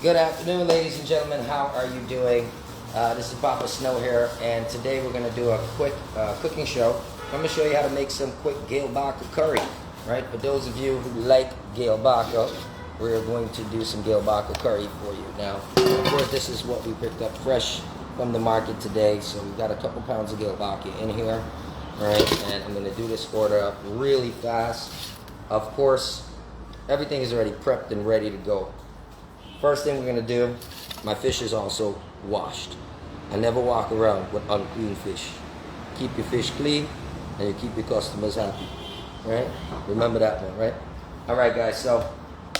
Good afternoon, ladies and gentlemen. How are you doing? This is Papa Snow here, and today we're going to do a quick cooking show. I'm going to show you how to make some quick Gillbaka curry. Right? For those of you who like Gillbaka, we're going to do some Gillbaka curry for you. Now, of course, this is what we picked up fresh from the market today. So we've got a couple pounds of Gillbaka in here. Right? And I'm going to do this order up really fast. Of course, everything is already prepped and ready to go. First thing we're going to do, my fish is also washed. I never walk around with unclean fish. Keep your fish clean and you keep your customers happy. Right? Remember that one, right? Alright guys, so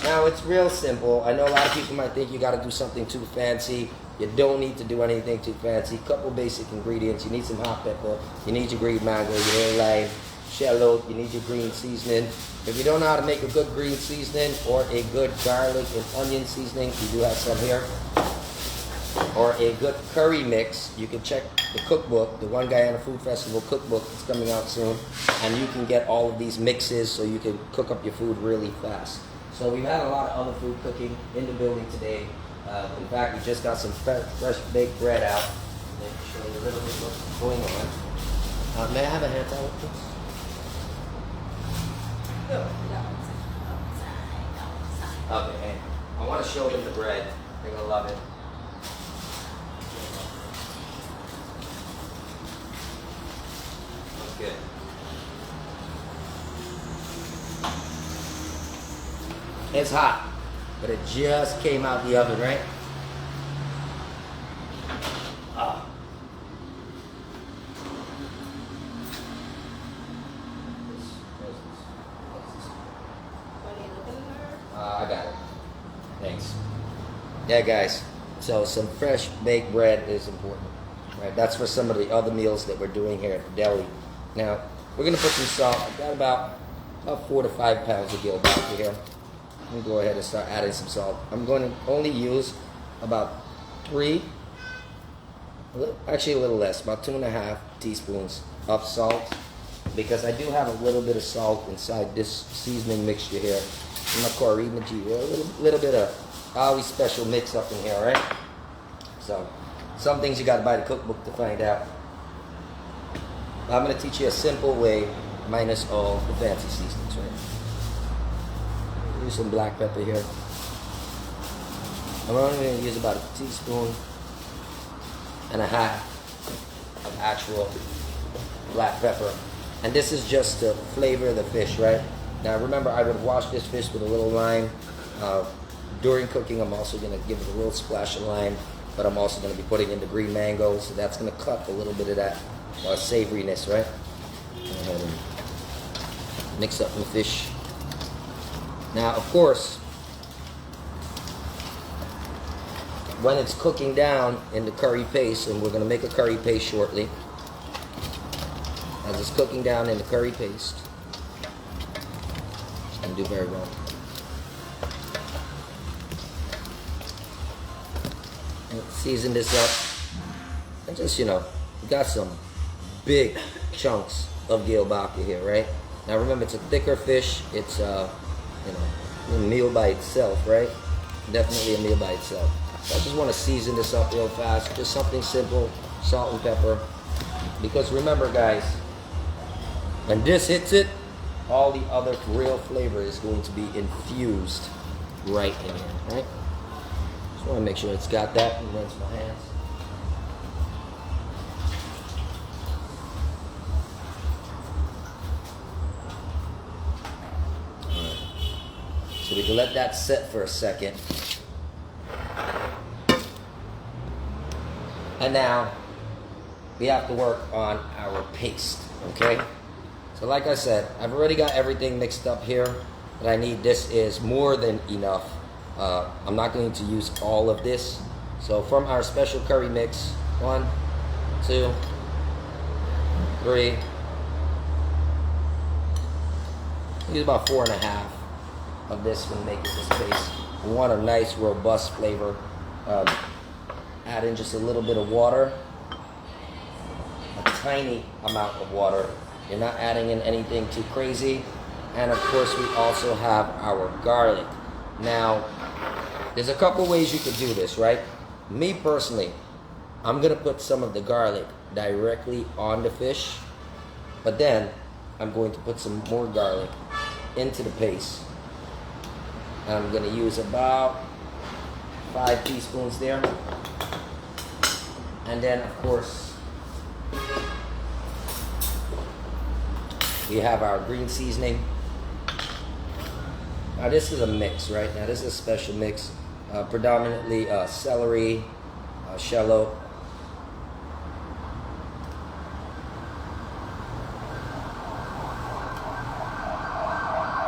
now it's real simple. I know a lot of people might think you got to do something too fancy. You don't need to do anything too fancy. Couple basic ingredients. You need some hot pepper. You need your green mango, your little lime, shallot. You need your green seasoning. If you don't know how to make a good green seasoning or a good garlic and onion seasoning, we do have some here. Or a good curry mix, you can check the cookbook, the One Guyana Food Festival cookbook that's coming out soon. And you can get all of these mixes so you can cook up your food really fast. So we've had a lot of other food cooking in the building today. In fact, we just got some fresh baked bread out. Let me show you a little bit what's going on. May I have a hand towel, please? Okay, I want to show them the bread. They're going to love it. That's good. It's hot, but it just came out the oven, right? Ah. I got it. Thanks. Yeah, guys. So some fresh baked bread is important, right? That's for some of the other meals that we're doing here at the deli. Now we're gonna put some salt. I've got about 4 to 5 pounds of Gillbaka here. Let me go ahead and start adding some salt. I'm going to only use about 3, actually a little less, about 2.5 teaspoons of salt, because I do have a little bit of salt inside this seasoning mixture here. A little bit of always special mix up in here, right? So some things you got to buy the cookbook to find out. I'm going to teach you a simple way, minus all the fancy seasonings, right? Use some black pepper here. I'm only going to use about 1.5 teaspoons of actual black pepper, and this is just to flavor the fish, right? Now remember, I would wash this fish with a little lime. During cooking, I'm also going to give it a little splash of lime, but I'm also going to be putting in the green mango, so that's going to cut a little bit of that savoriness, right? Go ahead and mix up the fish. Now, of course, when it's cooking down in the curry paste, and we're going to make a curry paste shortly, as it's cooking down in the curry paste, and do very well. And season this up, and just, we got some big chunks of Gillbaka here, right? Now remember, it's a thicker fish. It's a meal by itself, right? Definitely a meal by itself. So I just want to season this up real fast. Just something simple, salt and pepper. Because remember, guys, when this hits it, all the other real flavor is going to be infused right in here, right? Just want to make sure it's got that, and rinse my hands. All right. So we can let that set for a second. And now we have to work on our paste, okay? So like I said, I've already got everything mixed up here that I need. This is more than enough. I'm not going to use all of this. So from our special curry mix, 1, 2, 3. Use about 4.5 of this when making this paste. We want a nice, robust flavor. Add in just a little bit of water, a tiny amount of water. You're not adding in anything too crazy. And of course, we also have our garlic. Now, There's a couple ways you could do this, right? Me personally, I'm gonna put some of the garlic directly on the fish, but then I'm going to put some more garlic into the paste. And I'm gonna use about 5 teaspoons there. And then of course, we have our green seasoning. Now this is a mix, right? Now this is a special mix, predominantly celery, shallot,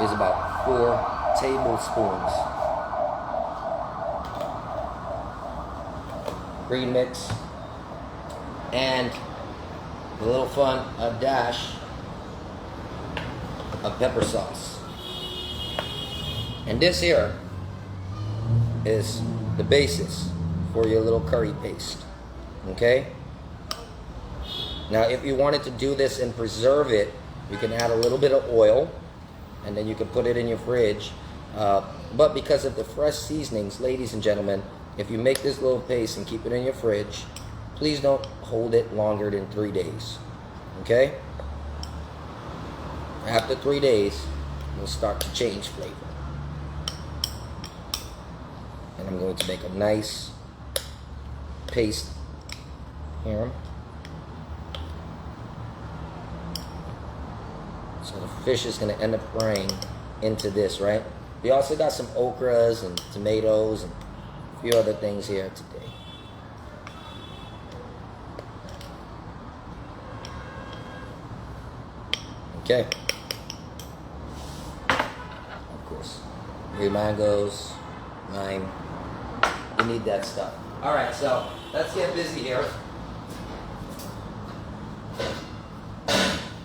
is about 4 tablespoons. Green mix, and a little fun, a dash of pepper sauce. And this here is the basis for your little curry paste. Okay? Now if you wanted to do this and preserve it, you can add a little bit of oil and then you can put it in your fridge. But because of the fresh seasonings, ladies and gentlemen, if you make this little paste and keep it in your fridge, please don't hold it longer than 3 days. Okay? After 3 days, it'll start to change flavor. And I'm going to make a nice paste here. So the fish is going to end up frying into this, right? We also got some okras and tomatoes and a few other things here today. Okay. Of course, your mangoes, lime. You need that stuff. All right, so let's get busy here.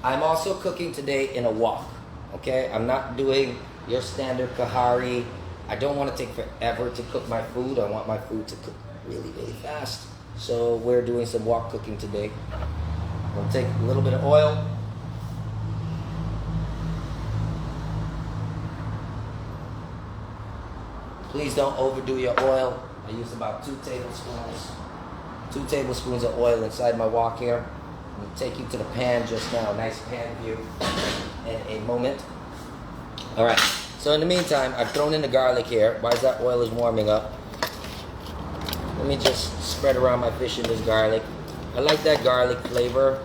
I'm also cooking today in a wok. Okay, I'm not doing your standard kahari. I don't want to take forever to cook my food. I want my food to cook really, really fast. So we're doing some wok cooking today. We'll take a little bit of oil. Please don't overdo your oil. I use about 2 tablespoons. 2 tablespoons of oil inside my wok here. I'm going to take you to the pan just now. Nice pan view in a moment. All right. So in the meantime, I've thrown in the garlic here. While that oil is warming up, let me just spread around my fish in this garlic. I like that garlic flavor.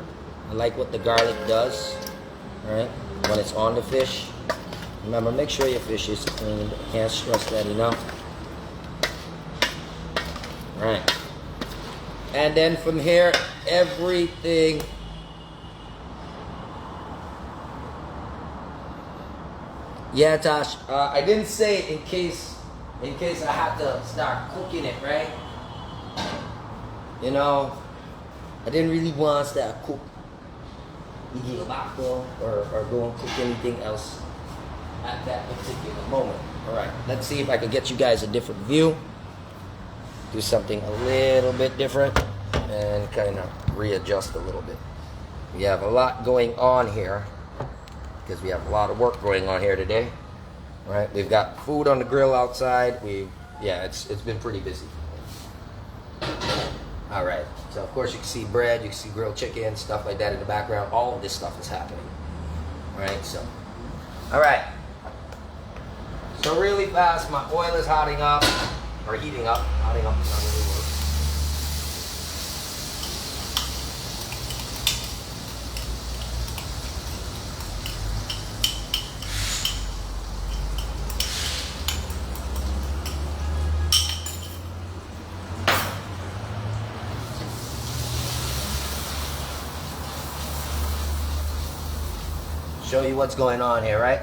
I like what the garlic does. All right. When it's on the fish. Remember, make sure your fish is clean. I can't stress that enough. All right. And then from here, everything yeah, Tosh. I didn't say it in case I had to start cooking it, right? You know, I didn't really want to start cook Gillbaka or go and cook anything else at that particular moment. All right, let's see if I can get you guys a different view. Do something a little bit different and kind of readjust a little bit. We have a lot going on here because we have a lot of work going on here today. All right, we've got food on the grill outside. It's been pretty busy. All right, so of course you can see bread, you can see grilled chicken, stuff like that in the background. All of this stuff is happening. All right, so all right. So really fast, my oil is heating up. Hotting up, not really works. Show you what's going on here, right?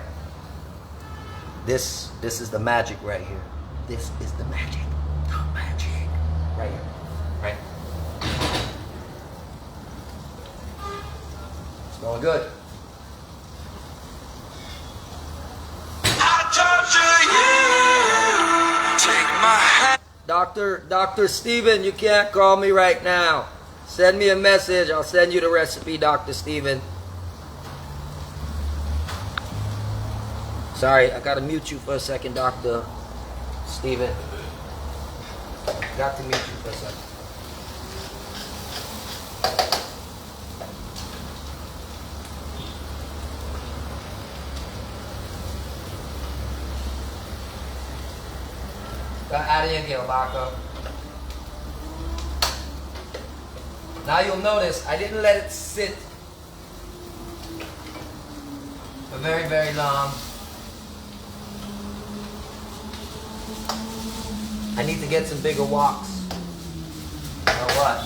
This is the magic right here. This is the magic. The magic. Right here. Right? It's going good. Dr. Steven, you can't call me right now. Send me a message. I'll send you the recipe, Dr. Steven. Sorry, I gotta mute you for a second, Dr. Steven. Got to meet you for a second. Got out of here, Gillbaka. Now you'll notice I didn't let it sit for very, very long. I need to get some bigger woks. Or what?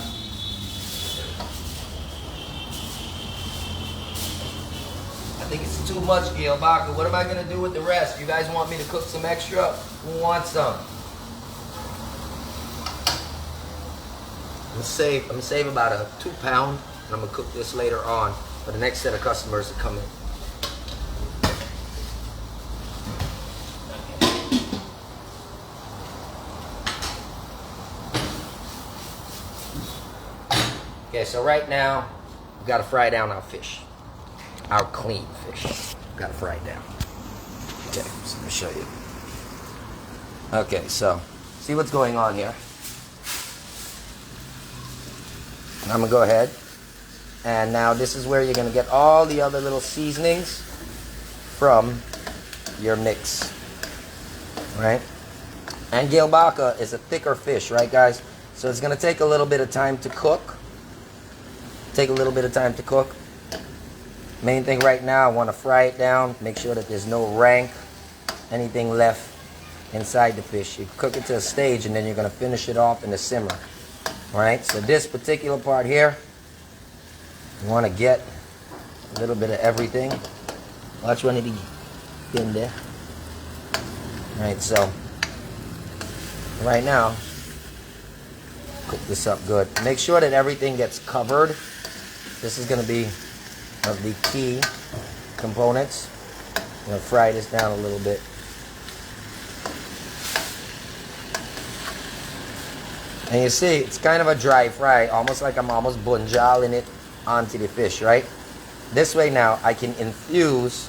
I think it's too much, Gillbaka. What am I gonna do with the rest? You guys want me to cook some extra? Who wants some? I'm gonna save about a 2 pound, and I'm gonna cook this later on for the next set of customers that come in. Okay, so right now, we gotta fry down our fish. Our clean fish. Gotta fry it down. Okay, so let me show you. Okay, so, see what's going on here. I'm gonna go ahead, and now this is where you're gonna get all the other little seasonings from your mix, right? And Gillbaka is a thicker fish, right, guys? So it's gonna take a little bit of time to cook. Main thing right now, I want to fry it down, make sure that there's no rank, anything left inside the fish. You cook it to a stage, and then you're gonna finish it off in the simmer. Alright, so this particular part here, you want to get a little bit of everything. Watch one of the in there. Alright, so right now, cook this up good. Make sure that everything gets covered. This is going to be one of the key components. I'm going to fry this down a little bit. And you see, it's kind of a dry fry, almost like I'm almost bunjaling it onto the fish, right? This way now, I can infuse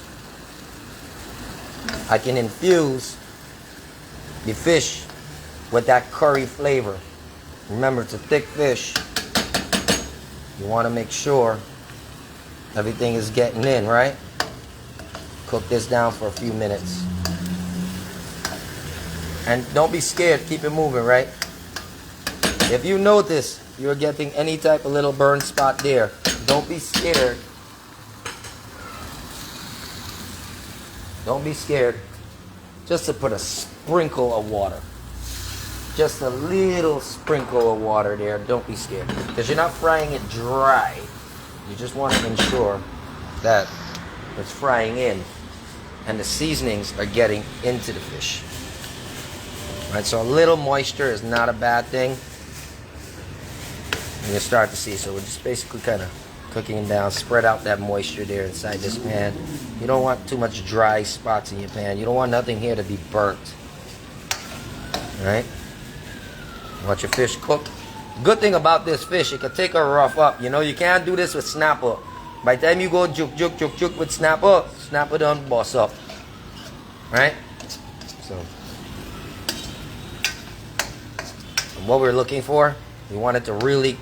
the fish with that curry flavor. Remember, it's a thick fish. You want to make sure everything is getting in, right? Cook this down for a few minutes. And don't be scared, keep it moving, right? If you notice you're getting any type of little burn spot there, don't be scared. Don't be scared. Just to put a sprinkle of water. Just a little sprinkle of water there. Don't be scared. Because you're not frying it dry. You just want to ensure that it's frying in and the seasonings are getting into the fish. Right, so a little moisture is not a bad thing. And you start to see, so we're just basically kind of cooking it down. Spread out that moisture there inside this pan. You don't want too much dry spots in your pan. You don't want nothing here to be burnt. Alright? Want your fish cooked. Good thing about this fish, it can take a rough up. You know, you can't do this with snapper. By the time you go juk with snapper done boss up. Right? So, and what we're looking for, we want it to really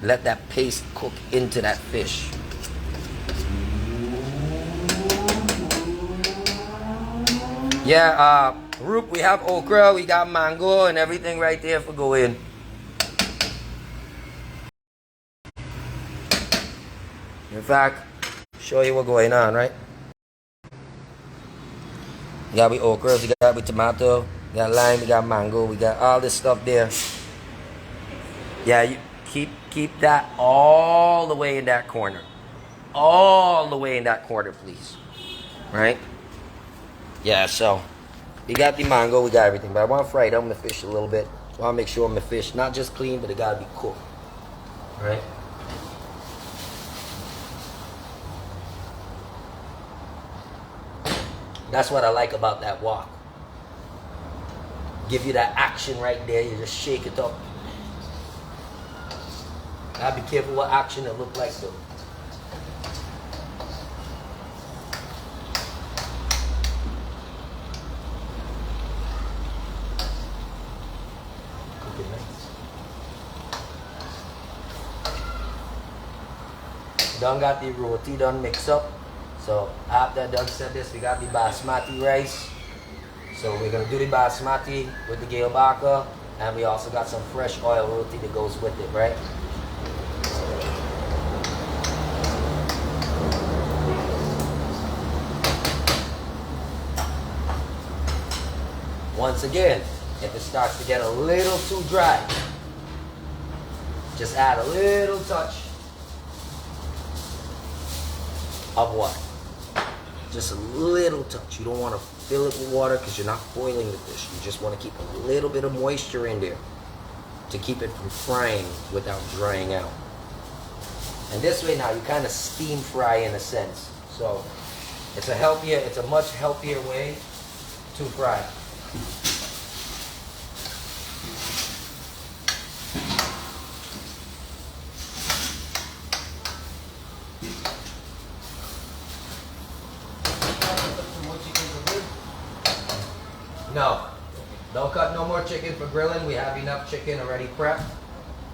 let that paste cook into that fish. Yeah, Roop, we have okra, we got mango and everything right there for go in. In fact, show you what's going on, right? We got with okra, we got with tomato, we got lime, we got mango, we got all this stuff there. Yeah, you keep that all the way in that corner. All the way in that corner, please. Right? Yeah, so we got the mango, we got everything. But I want to fry down the fish a little bit. I want to make sure my fish not just clean, but it got to be cooked. Right? That's what I like about that wok. Give you that action right there. You just shake it up. Gotta be careful what action it look like though. Cook looking nice. Done got the roti done mixed up. So after I done said this, we got the Basmati rice. So we're gonna do the Basmati with the Gillbaka, and we also got some fresh oil roti that goes with it, right? Once again, if it starts to get a little too dry, just add a little touch of what? Just a little touch. You don't want to fill it with water because you're not boiling the fish. You just want to keep a little bit of moisture in there to keep it from frying without drying out. And this way now you kind of steam fry in a sense. So it's a much healthier way to fry. No, don't cut no more chicken for grilling. We have enough chicken already prepped.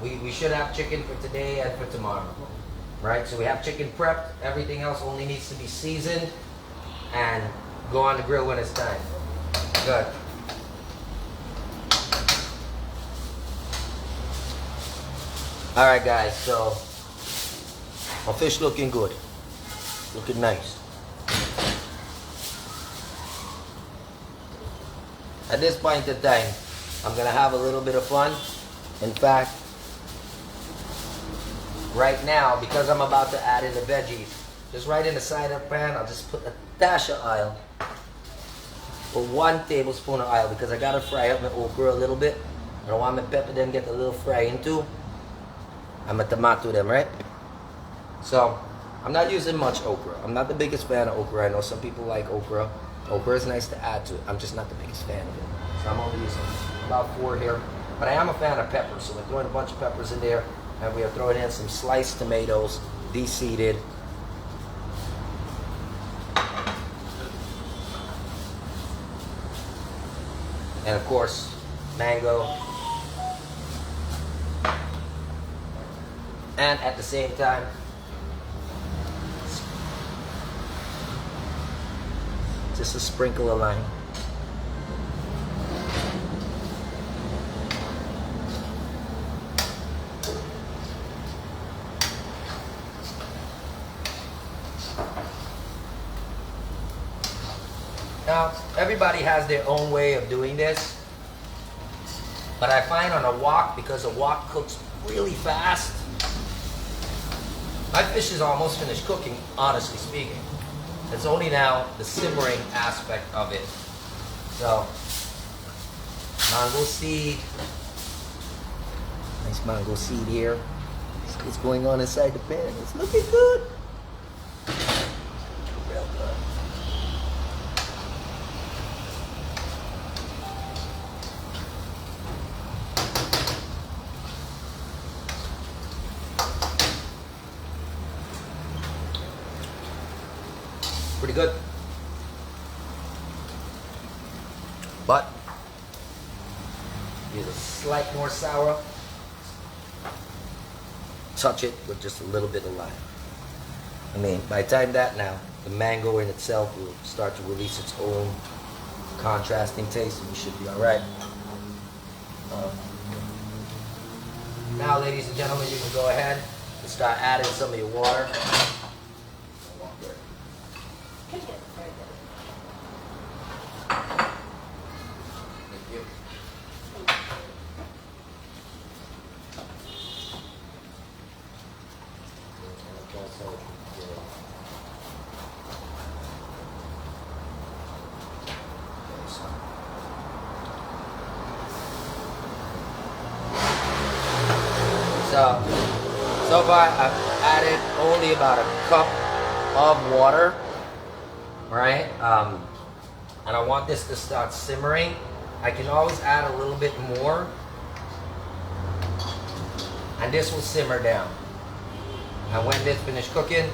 We should have chicken for today and for tomorrow, right? So we have chicken prepped. Everything else only needs to be seasoned and go on the grill when it's time. Good. All right, guys, so our fish looking good, looking nice. At this point in time, I'm gonna have a little bit of fun. In fact, right now, because I'm about to add in the veggies, just right in the side of the pan, I'll just put a dash of oil, or 1 tablespoon of oil, because I gotta fry up my okra a little bit. I don't want my pepper them get a little fry into. I'm a tomato them, right? So, I'm not using much okra. I'm not the biggest fan of okra. I know some people like okra. Okra is nice to add to it. I'm just not the biggest fan of it. So I'm only using about 4 here. But I am a fan of peppers, so we're throwing a bunch of peppers in there. And we are throwing in some sliced tomatoes, de-seeded. And of course, mango. And at the same time, just a sprinkle of lime. Now, everybody has their own way of doing this, but I find on a wok, because a wok cooks really fast, my fish is almost finished cooking, honestly speaking. It's only now the simmering aspect of it. So, mango seed. Nice mango seed here. What's going on inside the pan? It's looking good. Real good. Pretty good. But it's a slight more sour. Touch it with just a little bit of lime. I mean, by the time that now, the mango in itself will start to release its own contrasting taste, and we should be all right. Now, ladies and gentlemen, you can go ahead and start adding some of your water. So far I've added only about a cup of water, right? And I want this to start simmering. I can always add a little bit more, and this will simmer down. And when this finished cooking,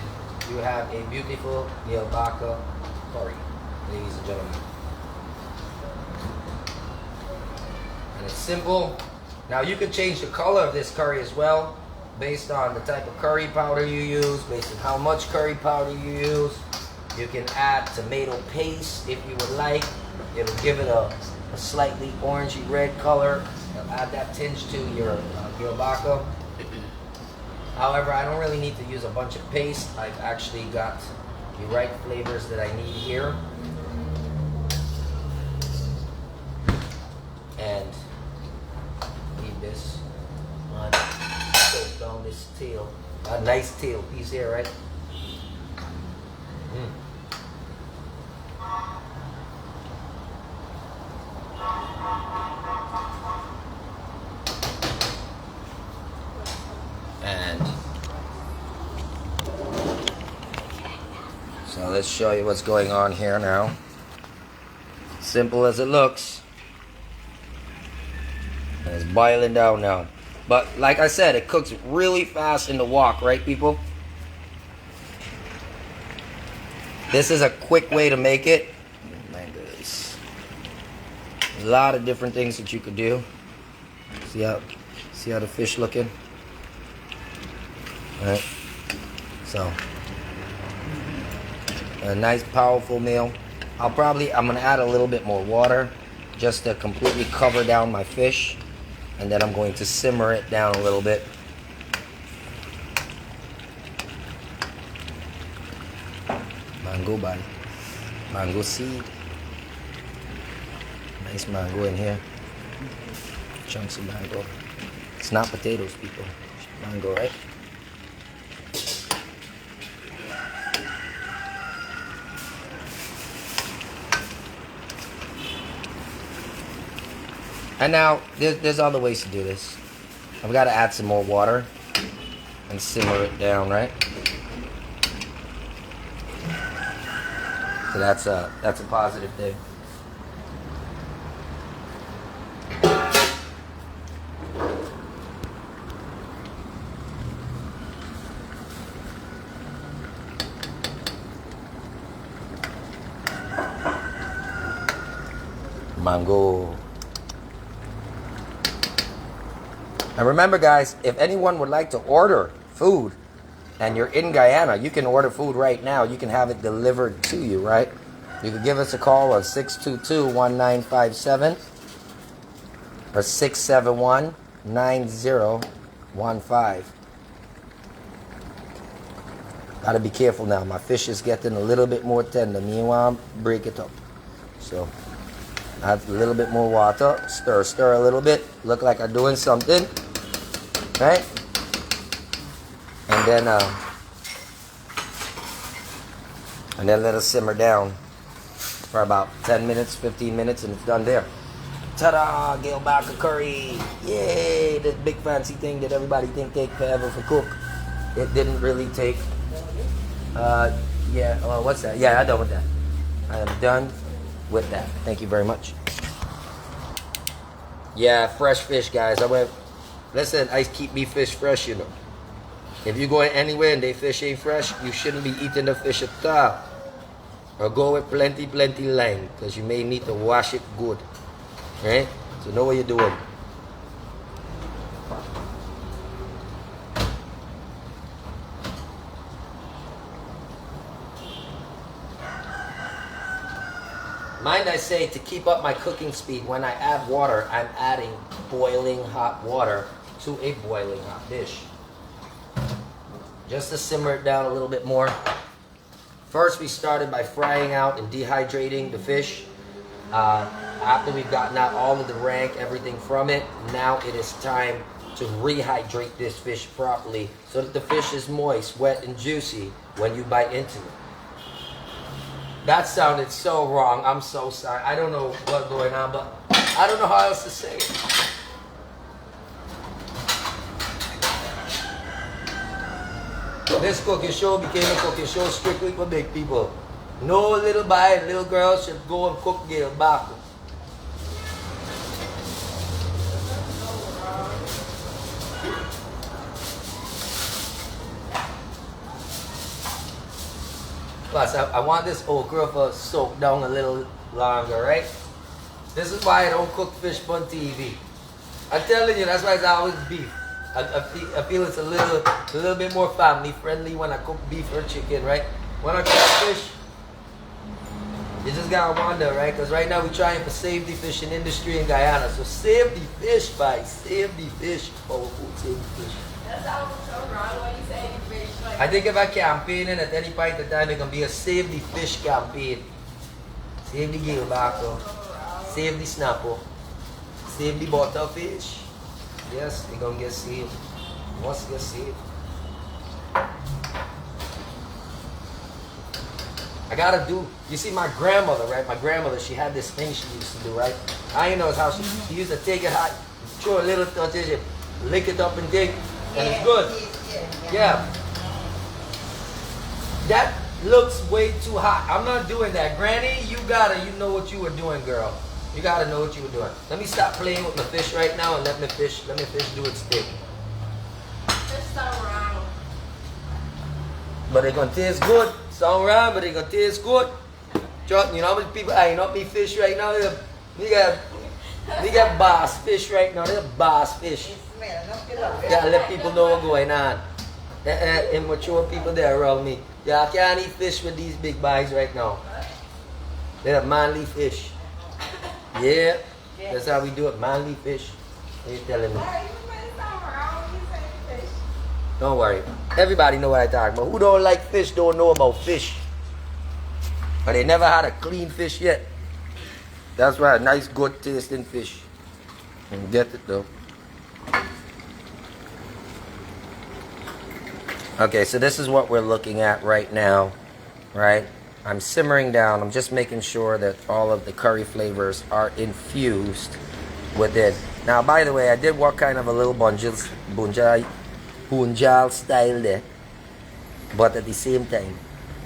you have a beautiful Gillbaka curry, ladies and gentlemen. And it's simple, Now you can change the color of this curry as well, based on the type of curry powder you use, based on how much curry powder you use. You can add tomato paste if you would like. It'll give it a slightly orangey red color. It'll add that tinge to your Gillbaka. However, I don't really need to use a bunch of paste. I've actually got the right flavors that I need here. And leave this on, soak down this tail. A nice tail piece here, right? And so let's show you what's going on here now. Simple as it looks. And it's boiling down now. But like I said, it cooks really fast in the wok, right, people? This is a quick way to make it. Mangoes. A lot of different things that you could do. See how the fish looking? All right. So a nice powerful meal. I'm gonna add a little bit more water just to completely cover down my fish, and then I'm going to simmer it down a little bit. Mango body, mango seed, nice mango in here, chunks of mango. It's not potatoes, people, it's mango, right? And now, there's other ways to do this. I've got to add some more water and simmer it down, right? So that's a positive thing. Mango. And remember, guys, if anyone would like to order food and you're in Guyana, you can order food right now. You can have it delivered to you, right? You can give us a call on 622-1957 or 671-9015. Gotta be careful now. My fish is getting a little bit more tender. Meanwhile, break it up. So add a little bit more water. Stir a little bit. Look like I'm doing something. Right? And then let it simmer down for about 10 minutes, 15 minutes, and it's done there. Ta-da! Gillbaka curry! Yay! This big fancy thing that everybody think take forever for cook. It didn't really take. What's that? Yeah, I'm done with that. I am done with that. Thank you very much. Yeah, fresh fish, guys. Listen, I keep me fish fresh, you know. If you go anywhere and they fish ain't fresh, you shouldn't be eating the fish at all. Or go with plenty lime, because you may need to wash it good. Right? So know what you're doing. Mind I say, to keep up my cooking speed, when I add water, I'm adding boiling hot water to a boiling hot dish. Just to simmer it down a little bit more. First, we started by frying out and dehydrating the fish. After we've gotten out all of the rank, everything from it, now it is time to rehydrate this fish properly so that the fish is moist, wet, and juicy when you bite into it. That sounded so wrong. I'm so sorry. I don't know what's going on, but I don't know how else to say it. This cooking show became a cooking show strictly for big people. No little boy and little girl should go and cook Gillbaka. Plus, I want this okra to soak down a little longer, right? This is why I don't cook fish on TV. I'm telling you, that's why it's always beef. I feel it's a little bit more family friendly when I cook beef or chicken, right? When I cook fish, you just gotta wonder, right? Because right now we're trying to save the fishing industry in Guyana. So save the fish, guys. Save the fish. Oh, save the fish. That sounds so wrong when you say fish. Like, I think if I campaigning at any point in time, it's gonna be a save the fish campaign. Save the Gillbaka. Save the snapper. Save the butterfish. Yes, they're gonna get saved. Must get saved. I gotta do, you see my grandmother, right? My grandmother, she had this thing she used to do, right? I know how she used to take it hot, throw a little touches, and lick it up and dig, and it's good. Yeah. That looks way too hot. I'm not doing that. Granny, you know what you were doing, girl. You gotta know what you were doing. Let me stop playing with my fish right now and let me fish do its thing. fish so wrong. But they're gonna taste good. Sound wrong, but they're gonna taste good. Trust me, you know how many people eyeing up me fish right now? We got bass fish right now. They're bass fish. Gotta let people know what's going on. Immature people there around me. Yeah, I can't eat fish with these big boys right now. They're manly fish. Yeah, that's how we do it. Manly fish. What are you telling me? Don't worry. Everybody know what I talk about. Who don't like fish don't know about fish. But they never had a clean fish yet. That's why a nice, good tasting fish. And get it though. Okay, so this is what we're looking at right now, right? I'm simmering down. I'm just making sure that all of the curry flavors are infused with it. Now, by the way, I did what kind of a little bunjal style there. But at the same time,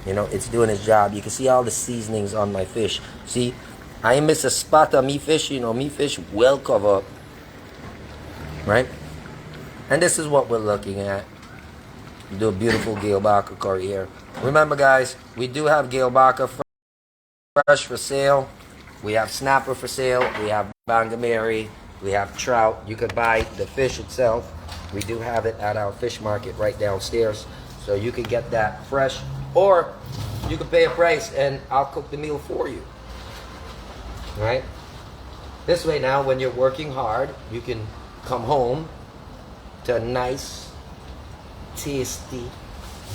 you know, it's doing its job. You can see all the seasonings on my fish. See, I ain't miss a spot on me fish. You know, me fish well covered. Right? And this is what we're looking at. Do a beautiful Gillbaka curry here. Remember, guys, we do have Gillbaka fresh for sale. We have snapper for sale. We have bangameri. We have trout. You could buy the fish itself. We do have it at our fish market right downstairs. So you can get that fresh. Or you can pay a price and I'll cook the meal for you. Right? This way now, when you're working hard, you can come home to a nice, tasty,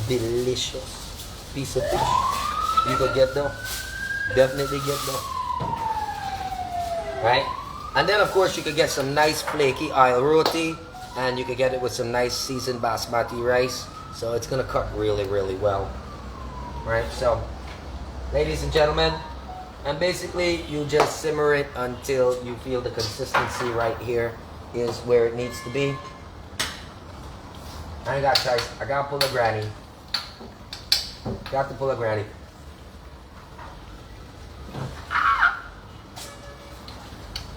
delicious piece of fish. You can get them. Definitely get them. Right? And then of course you could get some nice flaky oil roti, and you could get it with some nice seasoned basmati rice. So it's gonna cut really, really well. Right? So, ladies and gentlemen, and basically you just simmer it until you feel the consistency right here is where it needs to be. I ain't got choice. I gotta pull a granny. Got to pull a granny.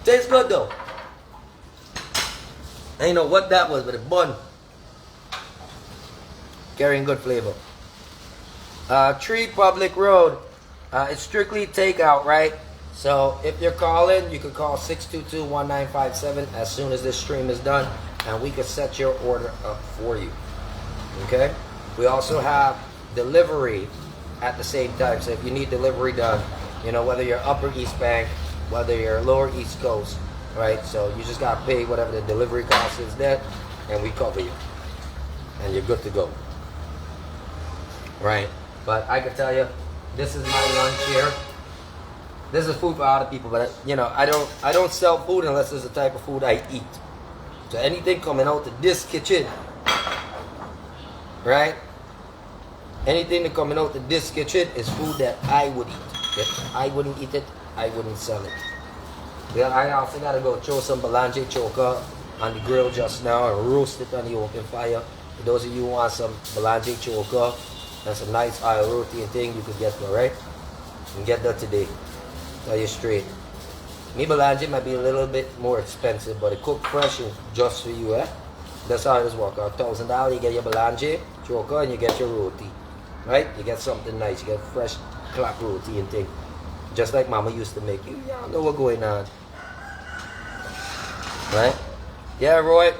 Tastes good though. I ain't know what that was, but it bun. Carrying good flavor. Tree Public Road. It's strictly takeout, right? So if you're calling, you can call 622-1957 as soon as this stream is done, and we can set your order up for you. Okay? We also have delivery at the same time. So if you need delivery done, you know, whether you're Upper East Bank, whether you're Lower East Coast, right? So you just gotta pay whatever the delivery cost is there, and we cover you. And you're good to go. Right? But I can tell you, this is my lunch here. This is food for other people, but you know, I don't sell food unless it's the type of food I eat. So anything coming out of this kitchen, right? Anything that coming out of this kitchen is food that I would eat. If I wouldn't eat it, I wouldn't sell it. Well, I also gotta go throw some balanje choka on the grill just now and roast it on the open fire. For those of you who want some balanje choka and some nice oil roti and thing, you could get that, right? You can get that today. Tell you straight. Me balanje might be a little bit more expensive, but it cooked fresh and just for you, eh? That's how it works out. $1,000, you get your balanje choka and you get your roti, right? You get something nice. You get fresh clap roti and thing, just like Mama used to make. You y'all know what's going on, right? Yeah, Roy.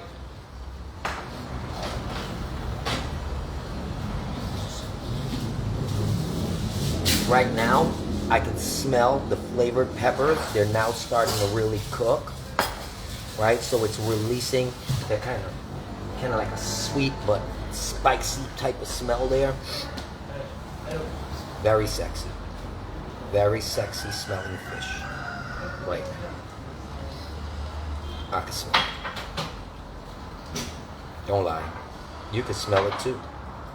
Right now, I can smell the flavored peppers. They're now starting to really cook, right? So it's releasing that kind of like a sweet but spicy type of smell there. Very sexy smelling fish. Right now, I can smell it. Don't lie, you can smell it too.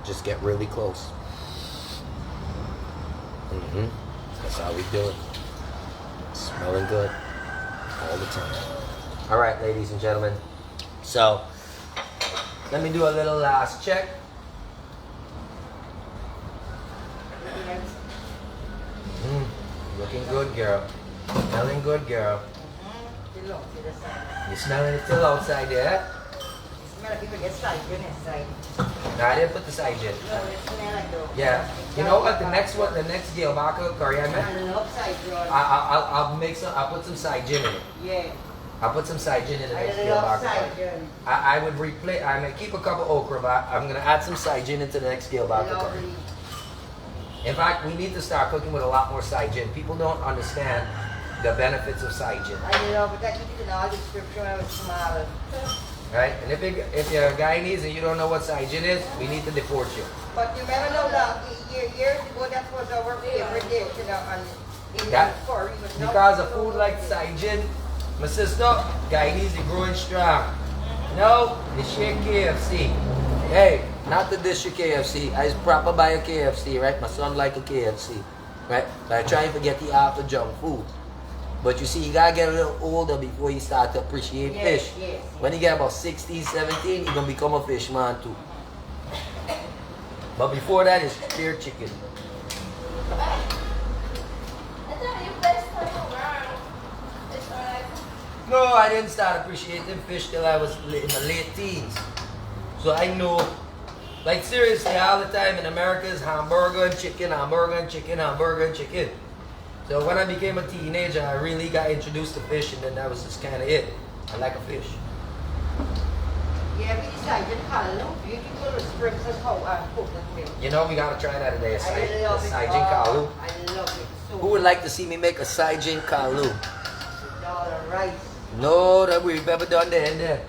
Just get really close. That's how we do it. Smelling good all the time. All right, ladies and gentlemen. So let me do a little last check. Looking good, girl. Smelling good, girl. You smelling it till outside, yeah? Smell like people get side inside. No, I didn't put the side yet. No, it smell like though. Yeah. You know what? The next Gillbaka curry I make. I love side roll. I'll make some. I'll put some side gin in it. Yeah. I'll put some side gin in the next I love Gillbaka side curry. gin. I would replace. I may keep a couple okra, but I'm gonna add some side gin into the next Gillbaka curry. Lovely. In fact, we need to start cooking with a lot more side gin. People don't understand the benefits of side gin, I love it. I keep it in all the description when I was small. right? And if you're a Guyanese and you don't know what side gin is, we need to deport you. But you remember no long years ago that was our favorite dish, you know, on in That- curry. But now Because a it's food so like good. side gin, my sister, Guyanese is growing strong. No, the shit KFC. Hey, not the dish of KFC. I proper buy a KFC, right? My son like a KFC, right? But I try and forget the after junk food. But you see, you gotta get a little older before you start to appreciate Yes, fish. yes. When you get about 16, 17, you're gonna become a fish man too. But before that, it's pure chicken. I thought you best time around. It's like, No, I didn't start appreciating fish till I was in my late teens. So I know, like seriously, all the time in America is hamburger and chicken, hamburger and chicken, hamburger and chicken. So when I became a teenager, I really got introduced to fish, and then that was just kind of it. I like a fish. Yeah, we decided to call it beautiful with sprinkles of coconut milk. You know, we gotta try that today. A I love it. Saijin kalu. I love it so Who would like to see me make a Saijin kalu? all the rice. No, that we've ever done there and there.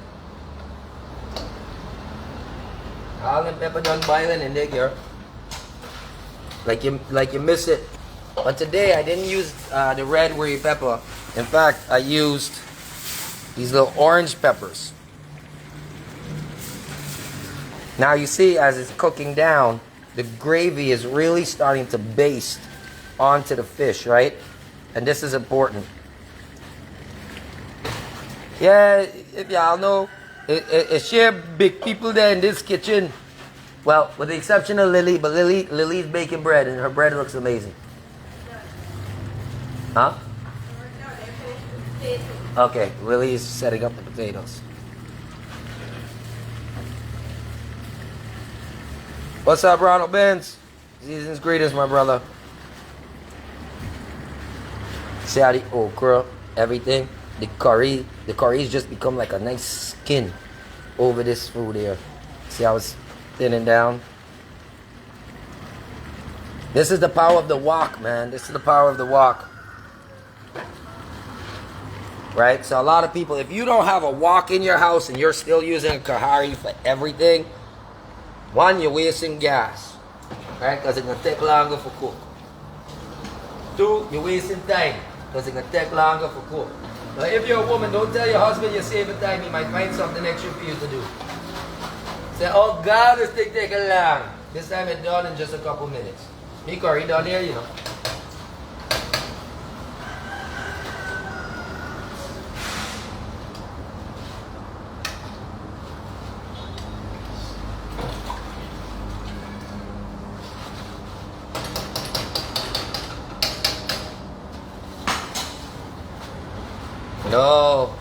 All the pepper done boiling in there, girl. Like you miss it. But today I didn't use the red worry pepper. In fact, I used these little orange peppers. Now you see, as it's cooking down, the gravy is really starting to baste onto the fish, right? And this is important. Yeah, if y'all know, it's share big people there in this kitchen. Well, with the exception of Lily, but Lily's baking bread, and her bread looks amazing. Huh? Okay, Lily's setting up the potatoes. What's up, Ronald Benz? Season's greetings, my brother. See how the okra, everything, the curry's just become like a nice skin over this food here. See how it's thinning down? This is the power of the wok, man. This is the power of the wok. Right? So a lot of people, if you don't have a wok in your house and you're still using a kahari for everything, one, you're wasting gas. Right? Because it's going to take longer for cook. Two, you're wasting time. Because it's going to take longer for cook. Now, if you're a woman, don't tell your husband you're saving time. He might find something extra for you to do. Say, oh God, this thing taking long. This time it's done in just a couple minutes. Me curry done here, you know. No,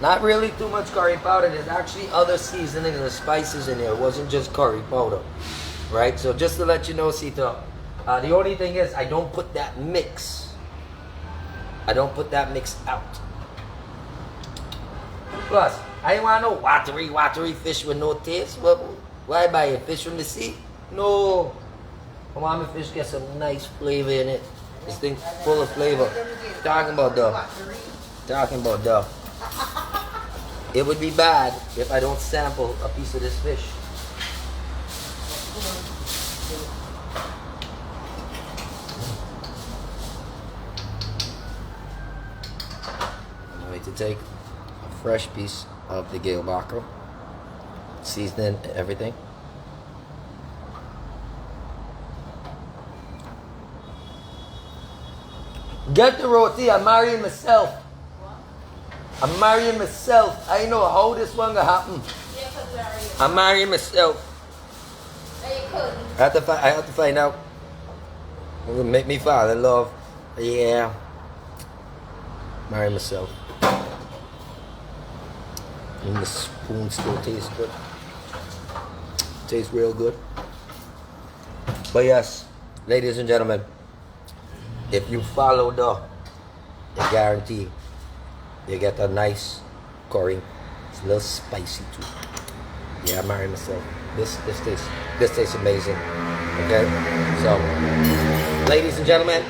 not really too much curry powder. There's actually other seasoning and spices in there. It wasn't just curry powder, right? So just to let you know, Sita, the only thing is I don't put that mix. I don't put that mix out. Plus, I ain't want no watery fish with no taste. Why buy a fish from the sea? No. I want my fish get some nice flavor in it. This thing full of flavor. Talking about dough. It would be bad if I don't sample a piece of this fish. I'm going to take a fresh piece of the Gillbaka, seasoning everything. Get the roti, I'm marrying myself. I'm marrying myself. I know how this one gonna happen. Yeah, because we already. I'm marrying myself. No, you couldn't. I have to find out. It will make me fall in love. Yeah. Marry myself. And the spoon still tastes good. Tastes real good. But yes, ladies and gentlemen, if you follow the guarantee you get a nice curry. It's a little spicy too. Yeah, I married myself. This tastes amazing. Okay, so ladies and gentlemen,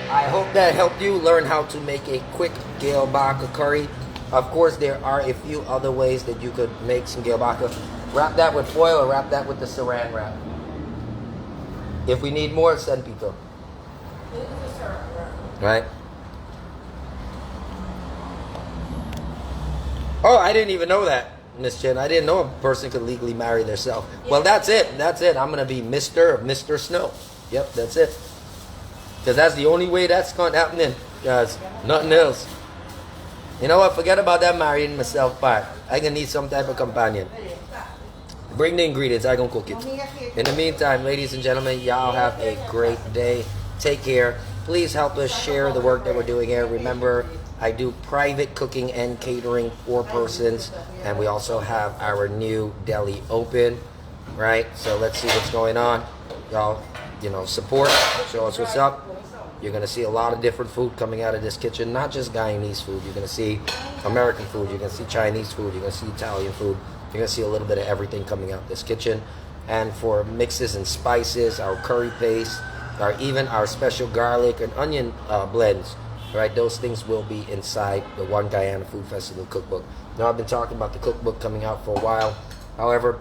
I hope that helped you learn how to make a quick Gillbaka curry. Of course, there are a few other ways that you could make some Gillbaka. Wrap that with foil or wrap that with the saran wrap. If we need more, send people. Right? Oh, I didn't even know that, Miss Chen. I didn't know a person could legally marry themselves. Well, that's it. That's it. I'm going to be Mr. Snow. Yep, that's it. Because that's the only way that's going to happen. Guys, nothing else. You know what? Forget about that marrying myself part. I'm going to need some type of companion. Bring the ingredients. I'm going to cook it. In the meantime, ladies and gentlemen, y'all have a great day. Take care. Please help us share the work that we're doing here. Remember, I do private cooking and catering for persons, and we also have our new deli open, right? So let's see what's going on. Y'all, support, show us what's up. You're going to see a lot of different food coming out of this kitchen, not just Guyanese food. You're going to see American food. You're going to see Chinese food. You're going to see Italian food. You're going to see a little bit of everything coming out this kitchen. And for mixes and spices, our curry paste, even our special garlic and onion blends, right? Those things will be inside the One Guyana Food Festival cookbook. Now, I've been talking about the cookbook coming out for a while. However,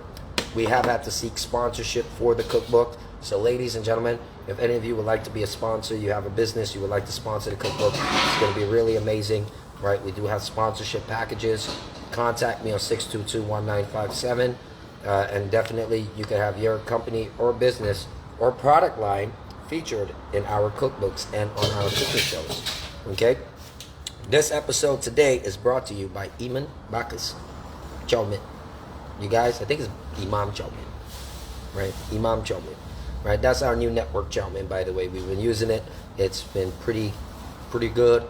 we have had to seek sponsorship for the cookbook. So, ladies and gentlemen, if any of you would like to be a sponsor, you have a business, you would like to sponsor the cookbook, it's going to be really amazing, right? We do have sponsorship packages. Contact me on 622-1957, and definitely you can have your company or business or product line featured in our cookbooks and on our cooking shows. Okay? This episode today is brought to you by Iman Bakas Chow Mein. You guys, I think it's Imam Chow Mein, right? Imam Chow Mein, right? That's our new network chow mein, by the way. We've been using it. It's been pretty good.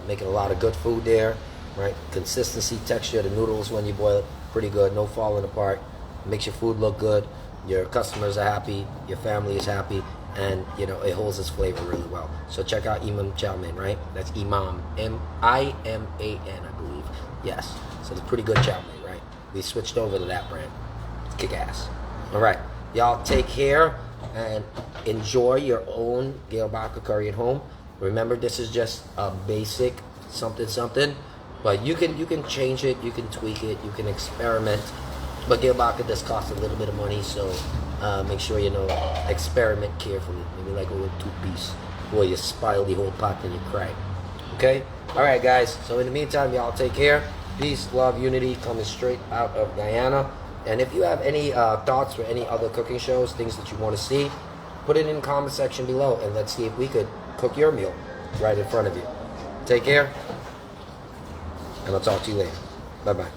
Making a lot of good food there, right? Consistency, texture, the noodles when you boil it, pretty good. No falling apart. Makes your food look good. Your customers are happy. Your family is happy. And, it holds its flavor really well. So check out Imam Chow Mein, right? That's Imam, M-I-M-A-N, I believe. Yes. So it's pretty good chow mein, right? We switched over to that brand. It's kick ass. All right. Y'all take care and enjoy your own Gillbaka curry at home. Remember, this is just a basic something. But you can change it. You can tweak it. You can experiment. But Gillbaka does cost a little bit of money, so make sure experiment carefully. Maybe like a little two-piece, or you spoil the whole pot and you cry. Okay? All right, guys. So in the meantime, y'all take care. Peace, love, unity, coming straight out of Guyana. And if you have any thoughts for any other cooking shows, things that you want to see, put it in the comment section below, and let's see if we could cook your meal right in front of you. Take care, and I'll talk to you later. Bye-bye.